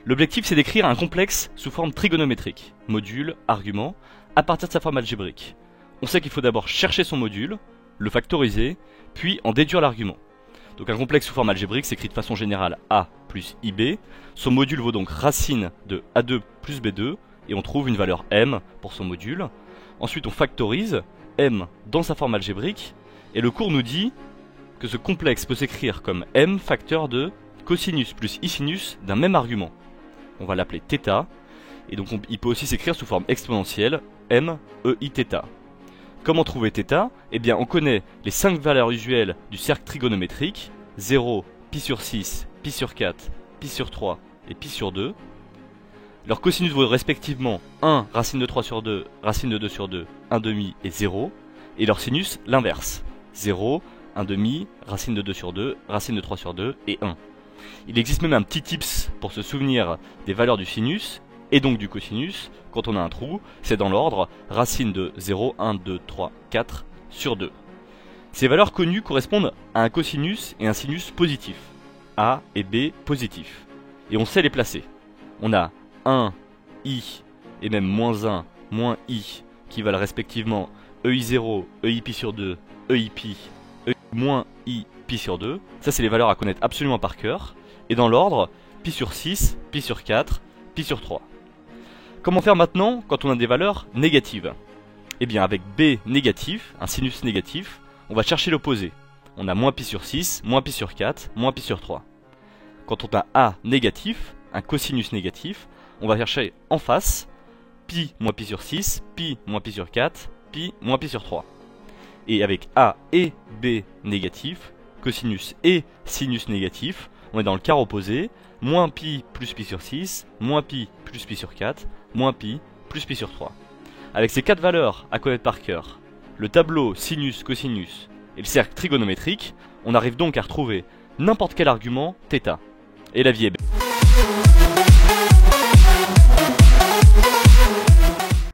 L'objectif, c'est d'écrire un complexe sous forme trigonométrique, module, argument, à partir de sa forme algébrique. On sait qu'il faut d'abord chercher son module, le factoriser, puis en déduire l'argument. Donc un complexe sous forme algébrique s'écrit de façon générale A plus IB. Son module vaut donc racine de A2 plus B2, et on trouve une valeur M pour son module. Ensuite on factorise M dans sa forme algébrique, et le cours nous dit que ce complexe peut s'écrire comme M facteur de cosinus plus isinus d'un même argument. On va l'appeler θ, et donc il peut aussi s'écrire sous forme exponentielle, m ei θ. Comment trouver θ? Eh bien on connaît les 5 valeurs usuelles du cercle trigonométrique, 0, pi sur 6, pi sur 4, pi sur 3 et pi sur 2. Leurs cosinus vaut respectivement 1, racine de 3 sur 2, racine de 2 sur 2, 1 demi et 0, et leur sinus l'inverse, 0, 1 demi, racine de 2 sur 2, racine de 3 sur 2 et 1. Il existe même un petit tips pour se souvenir des valeurs du sinus et donc du cosinus. Quand on a un trou, c'est dans l'ordre racine de 0, 1, 2, 3, 4 sur 2. Ces valeurs connues correspondent à un cosinus et un sinus positifs, A et B positifs. Et on sait les placer. On a 1, I et même moins 1, moins I qui valent respectivement EI0, EI pi sur 2, EI pi, EI moins I pi sur 2, ça c'est les valeurs à connaître absolument par cœur, et dans l'ordre, pi sur 6, pi sur 4, pi sur 3. Comment faire maintenant quand on a des valeurs négatives? Eh bien avec B négatif, un sinus négatif, on va chercher l'opposé. On a moins pi sur 6, moins pi sur 4, moins pi sur 3. Quand on a A négatif, un cosinus négatif, on va chercher en face, pi moins pi sur 6, pi moins pi sur 4, pi moins pi sur 3. Et avec A et B négatif, cosinus et sinus négatif, on est dans le quart opposé, moins pi plus pi sur 6, moins pi plus pi sur 4, moins pi plus pi sur 3. Avec ces 4 valeurs à connaître par cœur, le tableau sinus, cosinus et le cercle trigonométrique, on arrive donc à retrouver n'importe quel argument θ. Et la vie est belle.